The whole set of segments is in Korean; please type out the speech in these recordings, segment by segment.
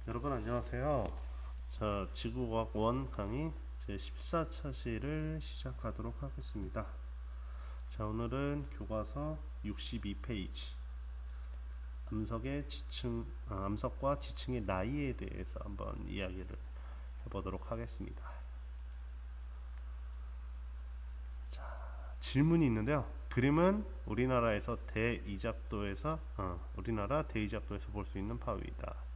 여러분 안녕하세요. 자, 지구과학 1 강의 제 14차 시를 시작하도록 하겠습니다. 자, 오늘은 교과서 62페이지 암석과 지층의 나이에 대해서 한번 이야기를 해보도록 하겠습니다. 자, 질문이 있는데요. 그림은 우리나라 대이작도에서 볼 수 있는 바위이다.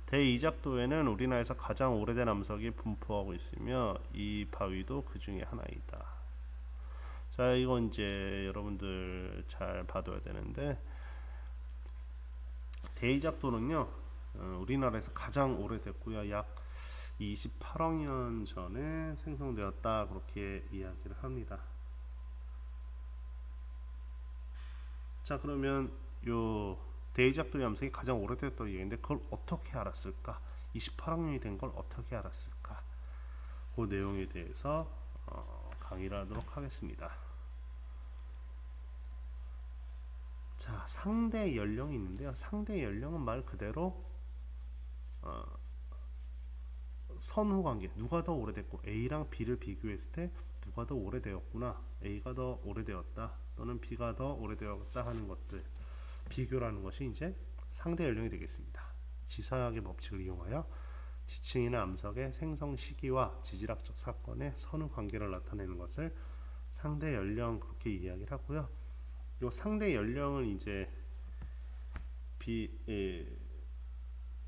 대이작도에는 우리나라에서 가장 오래된 암석이 분포하고 있으며 이 바위도 그 중에 하나이다. 자, 이건 이제 여러분들 잘 봐둬야 되는데, 대이작도는요, 우리나라에서 가장 오래됐고요, 약 28억 년 전에 생성되었다, 그렇게 이야기를 합니다. 자, 그러면 요 대이작도의 암석이 가장 오래됐다고 얘기했는데 그걸 어떻게 알았을까? 28억 년이 된 걸 어떻게 알았을까? 그 내용에 대해서 강의를 하도록 하겠습니다. 자, 상대 연령이 있는데요. 상대 연령은 말 그대로 선후 관계, 누가 더 오래됐고 A랑 B를 비교했을 때 누가 더 오래되었구나, A가 더 오래되었다 또는 B가 더 오래되었다 하는 것들, 비교라는 것이 이제 상대 연령이 되겠습니다. 지사학의 법칙을 이용하여 지층이나 암석의 생성 시기와 지질학적 사건의 선후 관계를 나타내는 것을 상대 연령, 그렇게 이야기를 하고요. 이 상대 연령을 이제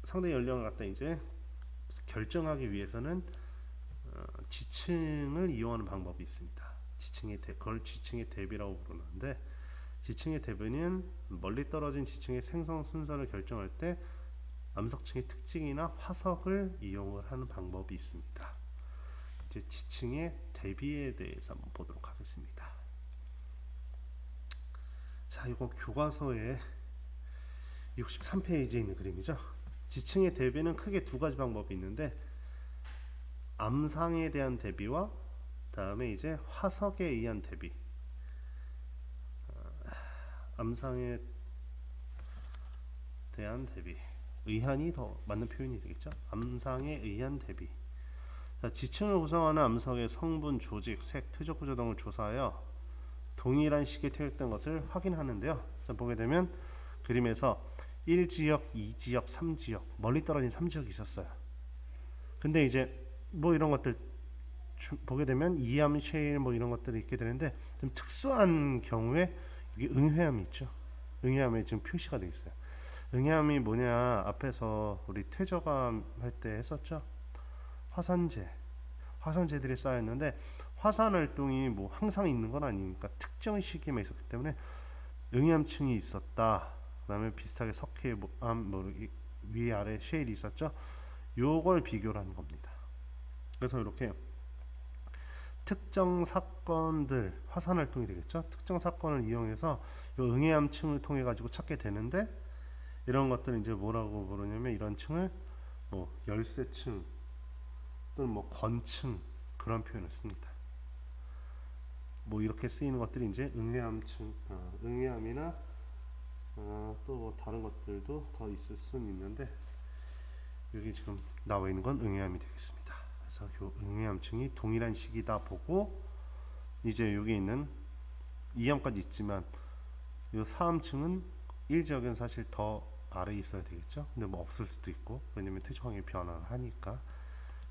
상대 연령을 갖다 이제 결정하기 위해서는 지층을 이용하는 방법이 있습니다. 그걸 지층의 대비라고 부르는데, 지층의 대비는 멀리 떨어진 지층의 생성 순서를 결정할 때 암석층의 특징이나 화석을 이용을 하는 방법이 있습니다. 이제 지층의 대비에 대해서 한번 보도록 하겠습니다. 자, 이거 교과서에 63페이지에 있는 그림이죠. 지층의 대비는 크게 두 가지 방법이 있는데, 암상에 대한 대비와 다음에 이제 화석에 의한 대비. 암상에 대한 대비, 의한이 더 맞는 표현이 되겠죠. 암상에 의한 대비. 자, 지층을 구성하는 암석의 성분, 조직, 색, 퇴적 구조 등을 조사하여 동일한 시기에 퇴적된 것을 확인하는데요. 자, 보게 되면 그림에서 1지역, 2지역, 3지역, 멀리 떨어진 3지역이 있었어요. 근데 이제 뭐 이런 것들 보게 되면 이암, 셰일 뭐 이런 것들이 있게 되는데, 좀 특수한 경우에 여기 응회암이 있죠. 응회암에 지금 표시가 되어 있어요. 응해암이 뭐냐, 앞에서 우리 퇴적암 할 때 했었죠. 화산재들이 쌓였는데, 화산 활동이 뭐 항상 있는 건 아니니까 특정 시기에만 있었기 때문에 응해암층이 있었다. 그다음에 비슷하게 석회암 위 아래 셰일이 있었죠. 요걸 비교를 하는 겁니다. 그래서 이렇게 특정 사건들, 화산 활동이 되겠죠. 특정 사건을 이용해서 요 응해암층을 통해 가지고 찾게 되는데, 이런 것들을 이제 뭐라고 부르냐면, 이런 층을 뭐 열쇠층 또는 뭐 건층, 그런 표현을 씁니다. 뭐 이렇게 쓰이는 것들이 이제 응해암층, 응해암이나 또 뭐 다른 것들도 더 있을 수는 있는데, 여기 지금 나와 있는 건 응해암이 되겠습니다. 그래서 요 응해암층이 동일한 시기다 보고, 이제 여기 있는 2암까지 있지만 이 4암층은 1지역은 사실 더 아래에 있어야 되겠죠. 근데 뭐 없을 수도 있고, 왜냐면 퇴적항이 변화를 하니까.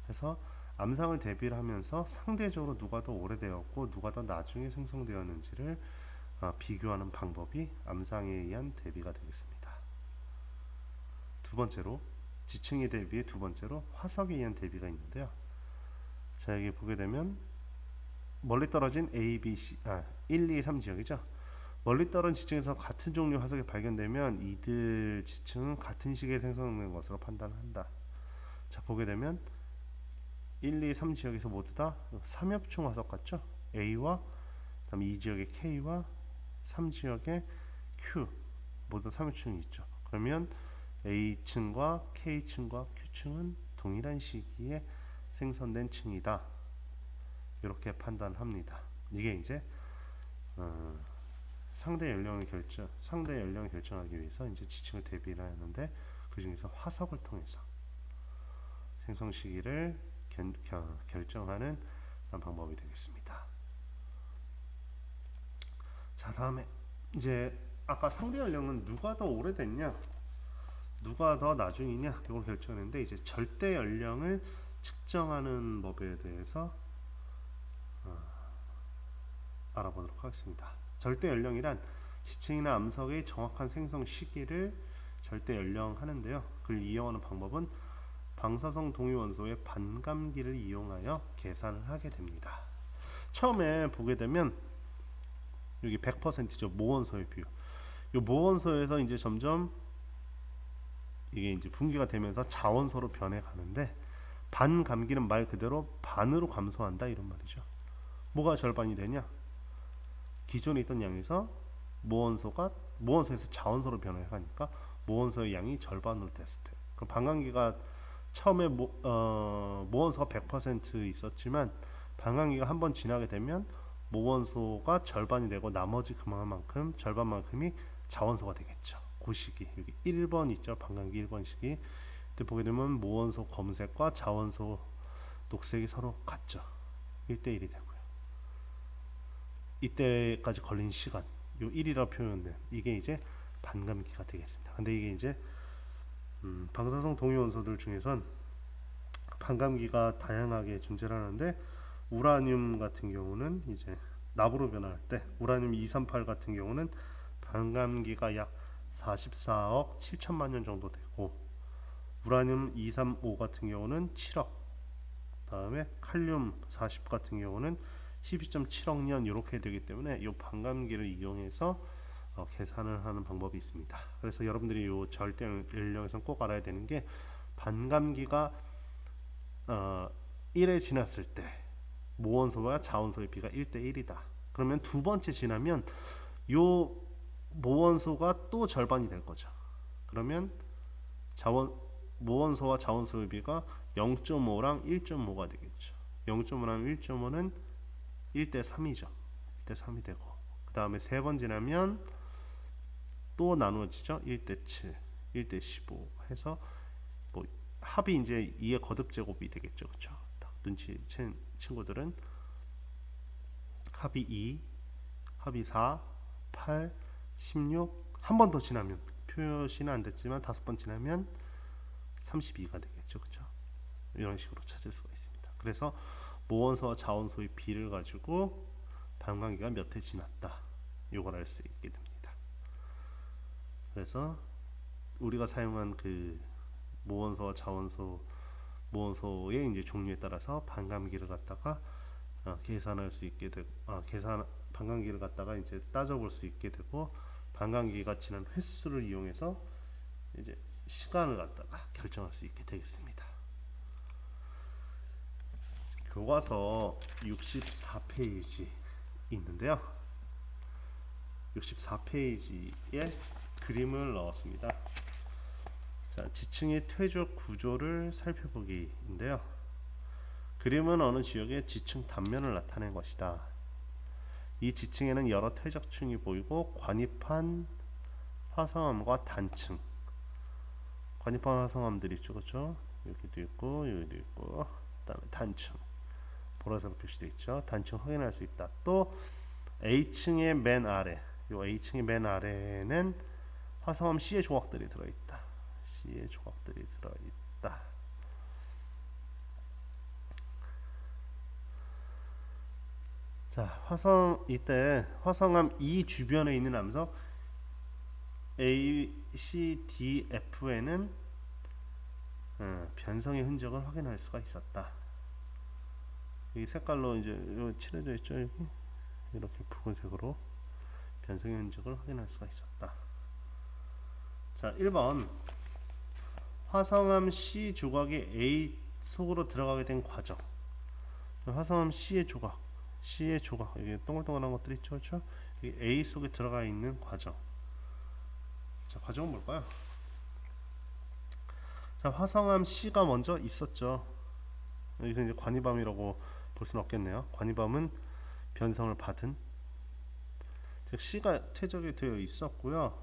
그래서 암상을 대비를 하면서 상대적으로 누가 더 오래되었고 누가 더 나중에 생성되었는지를 비교하는 방법이 암상에 의한 대비가 되겠습니다. 두 번째로, 지층의 대비의 두 번째로 화석에 의한 대비가 있는데요. 자, 여기 보게 되면 멀리 떨어진 A, B, C, 1, 2, 3 지역이죠. 멀리 떨어진 지층에서 같은 종류 화석이 발견되면 이들 지층은 같은 시기에 생성된 것으로 판단한다. 자, 보게 되면 1, 2, 3 지역에서 모두 다 삼엽충 화석 같죠? A와 그다음에 2 지역의 K와 3 지역의 Q, 모두 삼엽충이 있죠. 그러면 A층과 K층과 Q층은 동일한 시기에 생성된 층이다. 이렇게 판단합니다. 이게 이제 상대 연령을 결정하기 위해서 이제 지층을 대비를 하는데, 그 중에서 화석을 통해서 생성 시기를 결정하는 그런 방법이 되겠습니다. 자, 다음에 이제 아까 상대 연령은 누가 더 오래됐냐, 누가 더 나중이냐, 이걸 결정했는데 이제 절대 연령을 측정하는 법에 대해서 알아보도록 하겠습니다. 절대 연령이란 지층이나 암석의 정확한 생성 시기를 절대 연령 하는데요. 그걸 이용하는 방법은 방사성 동위원소의 반감기를 이용하여 계산을 하게 됩니다. 처음에 보게 되면 여기 100%죠. 모원소의 비율. 이 모원소에서 이제 점점 이게 이제 분기가 되면서 자원소로 변해 가는데, 반감기는 말 그대로 반으로 감소한다 이런 말이죠. 뭐가 절반이 되냐? 기존에 있던 양에서 모원소에서 자원소로 변해 가니까 모원소의 양이 절반으로 됐을 때, 그럼 반감기가 처음에 모원소가 100% 있었지만 반감기가 한번 지나게 되면 모원소가 절반이 되고 나머지 그만큼 절반만큼이 자원소가 되겠죠. 그 시기 여기 1번 있죠. 반감기 1번 시기 때 보게 되면 모원소 검은색과 자원소 녹색이 서로 같죠. 1대1이 되고요. 이때까지 걸린 시간, 요 1이라 표현된 이게 이제 반감기가 되겠습니다. 근데 이게 이제 방사성 동위원소들 중에선 반감기가 다양하게 존재를 하는데, 우라늄 같은 경우는 이제 납으로 변할 때 우라늄 238 같은 경우는 반감기가 약 44억 7천만 년 정도 되고, 우라늄 235 같은 경우는 7억, 다음에 칼륨 40 같은 경우는 12.7억 년 이렇게 되기 때문에 이 반감기를 이용해서 계산을 하는 방법이 있습니다. 그래서 여러분들이 이 절대 연령에서는 꼭 알아야 되는 게, 반감기가 1에 지났을 때 모원소와 자원소의 비가 1대1이다. 그러면 두 번째 지나면 요 모원소가 또 절반이 될 거죠. 그러면 모원소와 자원소의 비가 0.5랑 1.5가 되겠죠. 0.5랑 1.5는 1대3이죠. 1대3이 되고, 그 다음에 세 번 지나면 또 나누어지죠. 1대7, 1대15 해서 뭐 합이 이제 2의 거듭 제곱이 되겠죠. 그렇죠? 눈치 챈 친구들은 합이 2, 합이 4, 8, 16, 한 번 더 지나면 표시는 안 됐지만 5번 지나면 32가 되겠죠. 그렇죠? 이런 식으로 찾을 수가 있습니다. 그래서 모원소와 자원소의 비를 가지고 반감기가 몇 회 지났다, 이걸 알 수 있게 됩니다. 그래서 우리가 사용한 그 모원소와 자원소, 모원소의 이제 종류에 따라서 반감기를 갖다가 계산할 수 있게 되고, 반감기를 갖다가 이제 따져볼 수 있게 되고, 반감기가 지난 횟수를 이용해서 이제 시간을 갖다가 결정할 수 있게 되겠습니다. 교과서 64페이지 있는데요. 64페이지에 그림을 넣었습니다. 자, 지층의 퇴적 구조를 살펴보기인데요. 그림은 어느 지역의 지층 단면을 나타낸 것이다. 이 지층에는 여러 퇴적층이 보이고, 관입한 화성암과 단층, 관입한 화성암들이 있죠, 그렇죠? 여기도 있고 여기도 있고, 그다음에 단층 보라색으로 표시되어 있죠. 단층 확인할 수 있다. 또 A층의 맨 아래, 요 A층의 맨 아래에는 화성암 C의 조각들이 들어있다. C의 조각들이 들어있다. 자, 이때 화성암 E 주변에 있는 암석 A, C, D, F에는 변성의 흔적을 확인할 수가 있었다. 이 색깔로 이제 칠해져 있죠. 여기 이렇게 붉은색으로 변성의 흔적을 확인할 수가 있었다. 자, 1번 화성암 C 조각이 A 속으로 들어가게 된 과정. 화성암 C의 조각, 여기 동글동글한 것들 있죠, 그렇죠? 여기 A 속에 들어가 있는 과정. 자, 과정은 뭘까요? 자, 화성암 C가 먼저 있었죠. 여기서 이제 관이밤이라고 볼 수는 없겠네요. 관이밤은 변성을 받은, 즉 C가 퇴적이 되어 있었고요.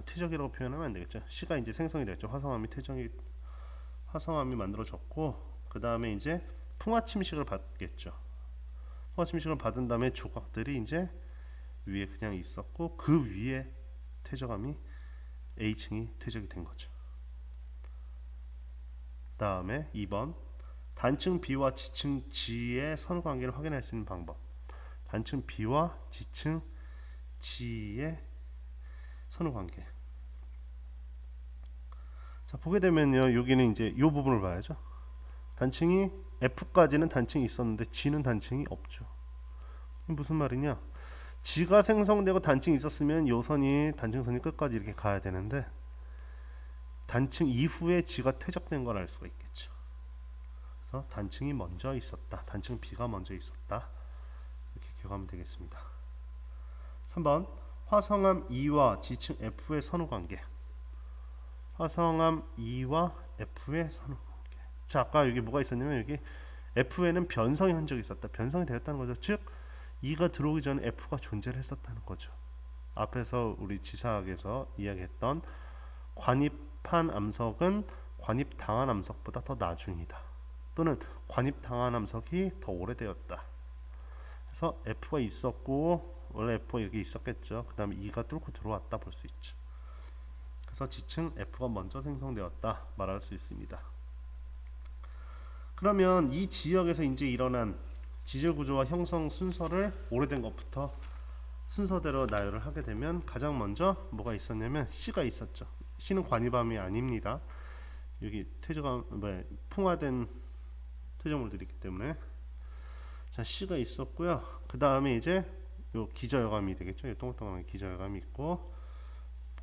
퇴적이라고 표현하면 안 되겠죠. C가 이제 생성이 됐죠. 화성암이 만들어졌고, 그 다음에 이제 풍화 침식을 받겠죠. 풍화 침식을 받은 다음에 조각들이 이제 위에 그냥 있었고, 그 위에 퇴적암이 A층이 퇴적이 된 거죠. 다음에 2번 단층 B와 지층 G의 선후 관계를 확인할 수 있는 방법. 단층 B와 지층 G의 선후 관계. 자, 보게 되면요, 여기는 이제 이 부분을 봐야죠. 단층이 F까지는 단층이 있었는데 G는 단층이 없죠. 무슨 말이냐? G가 생성되고 단층이 있었으면 요 선이 단층선이 끝까지 이렇게 가야 되는데, 단층 이후에 G가 퇴적된 걸 알 수가 있겠죠. 그래서 단층이 먼저 있었다. 단층 B가 먼저 있었다. 이렇게 기억하면 되겠습니다. 3번 화성암 E와 지층 F의 선후 관계. 화성암 E와 F의 선후 관계. 자, 아까 여기 뭐가 있었냐면 여기 F에는 변성의 흔적이 있었다. 변성이 되었다는 거죠. 즉 E가 들어오기 전에 F가 존재를 했었다는 거죠. 앞에서 우리 지사학에서 이야기했던 관입한 암석은 관입당한 암석보다 더 나중이다. 또는 관입당한 암석이 더 오래되었다. 그래서 F가 있었고, 원래 F가 여기 있었겠죠. 그 다음에 E가 뚫고 들어왔다 볼 수 있죠. 그래서 지층 F가 먼저 생성되었다 말할 수 있습니다. 그러면 이 지역에서 이제 일어난 지질 구조와 형성 순서를 오래된 것부터 순서대로 나열을 하게 되면, 가장 먼저 뭐가 있었냐면 C가 있었죠. C는 관입암이 아닙니다. 여기 풍화된 퇴적물들이 있기 때문에. 자, C가 있었고요. 그 다음에 이제 요 기저여감이 되겠죠. 요 동글동글한 기저여감이 있고,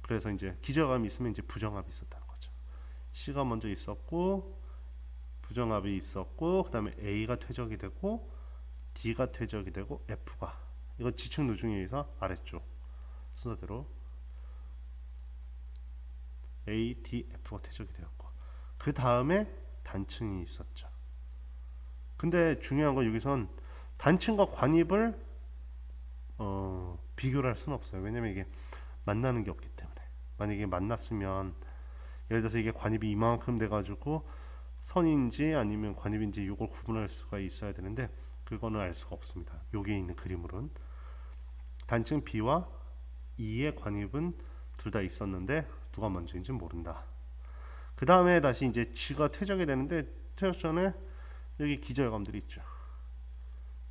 그래서 이제 기저여감이 있으면 이제 부정합이 있었다는 거죠. C가 먼저 있었고, 부정합이 있었고, 그 다음에 A가 퇴적이 되고, D가 퇴적이 되고, F가, 이거 지층 누중에 의해서 아래쪽 순서대로 A, D, F가 퇴적이 되었고, 그 다음에 단층이 있었죠. 근데 중요한 건 여기선 단층과 관입을 비교를 할 수는 없어요. 왜냐면 이게 만나는 게 없기 때문에. 만약에 만났으면, 예를 들어서 이게 관입이 이만큼 돼가지고 선인지 아니면 관입인지 이걸 구분할 수가 있어야 되는데, 그거는 알 수가 없습니다. 여기에 있는 그림으로는 단층 B와 E의 관입은 둘 다 있었는데 누가 먼저인지 모른다. 그 다음에 다시 이제 G가 퇴적이 되는데, 퇴적 전에 여기 기저여감들이 있죠.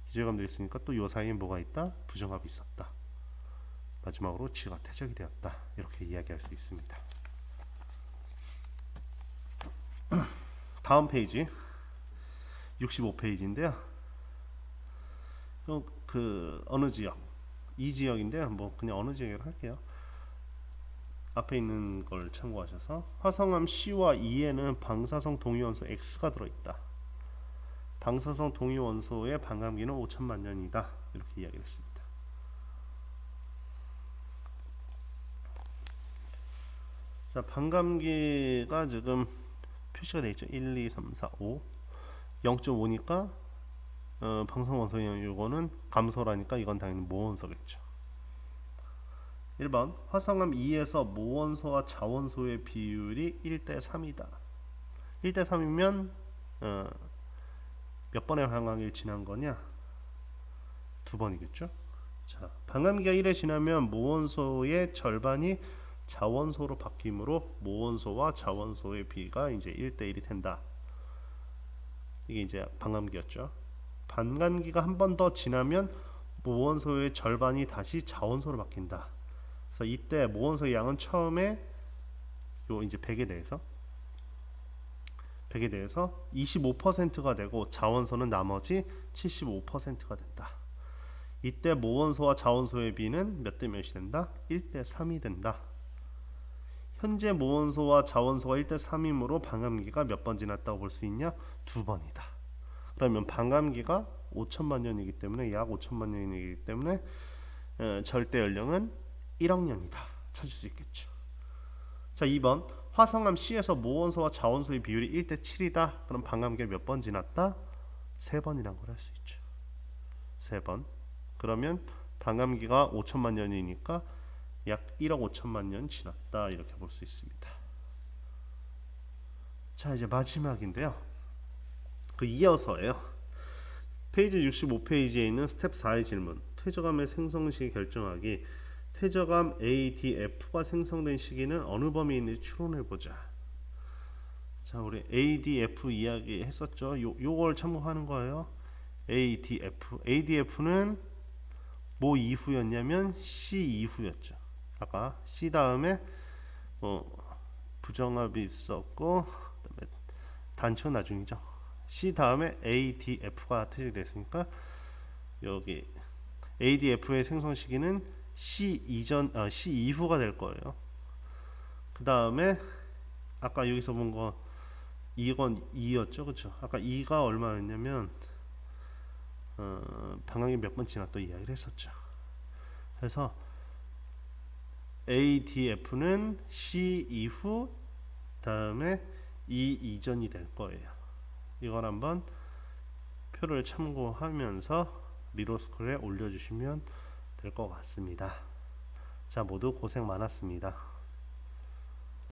기저여감들이 있으니까 또 요 사이에 뭐가 있다? 부정합이 있었다. 마지막으로 G가 퇴적이 되었다. 이렇게 이야기할 수 있습니다. 다음 페이지 65페이지인데요. 그 어느 지역? 이 지역인데요. 뭐 그냥 어느 지역으로 할게요. 앞에 있는 걸 참고하셔서, 화성암 C와 E에는 방사성 동위원소 X가 들어있다. 방사성 동위원소의 반감기는 5천만 년이다. 이렇게 이야기를 했습니다. 자, 반감기가 지금 표시가 되어 있죠. 1, 2, 3, 4, 5 0.5니까 방사원소의 요거는 감소라니까 이건 당연히 모원소겠죠. 1번 화성암 2에서 모원소와 자원소의 비율이 1대 3이다. 1대 3이면 몇 번의 반감기를 지난 거냐? 2번이겠죠. 자, 반감기가 1에 지나면 모원소의 절반이 자원소로 바뀌므로 모원소와 자원소의 비가 이제 1대 1이 된다. 이게 이제 반감기였죠. 반감기가 한 번 더 지나면 모원소의 절반이 다시 자원소로 바뀐다. 그래서 이때 모원소의 양은 처음에 요 이제 100에 대해서 25%가 되고, 자원소는 나머지 75%가 된다. 이때 모원소와 자원소의 비는 몇 대 몇이 된다? 1대 3이 된다. 현재 모원소와 자원소가 1대 3이므로 반감기가 몇 번 지났다고 볼 수 있냐? 2번이다. 그러면 반감기가 5천만 년이기 때문에, 약 5천만 년이기 때문에 절대 연령은 1억 년이다. 찾을 수 있겠죠. 자, 2번 화성암 C에서 모원소와 자원소의 비율이 1대 7이다. 그럼 반감기가 몇 번 지났다? 3번이란 걸 할 수 있죠. 3번. 그러면 반감기가 5천만 년이니까 약 1억 5천만 년 지났다 이렇게 볼 수 있습니다. 자 이제 마지막인데요. 그 이어서예요. 페이지 65페이지에 있는 스텝 4의 질문. 퇴적암의 생성 시기 결정하기. 퇴적암 ADF가 생성된 시기는 어느 범위에 있는지 추론해 보자. 자 우리 ADF 이야기 했었죠. 요걸 참고하는 거예요. ADF는 뭐 이후였냐면 C 이후였죠. 아까 C 다음에 부정합이 있었고 그다음에 단초 나중이죠. C 다음에 ADF가 퇴적됐으니까 여기 ADF의 생성 시기는 C 이후가 될 거예요. 그 다음에 아까 여기서 본 거 이건 2였죠, 그렇죠? 아까 2가 얼마였냐면 방향이 몇 번 지났다 이야기를 했었죠. 그래서 ADF는 C 이후 다음에 E 이전이 될 거예요. 이걸 한번 표를 참고하면서 리로스쿨에 올려주시면 될 것 같습니다. 자 모두 고생 많았습니다.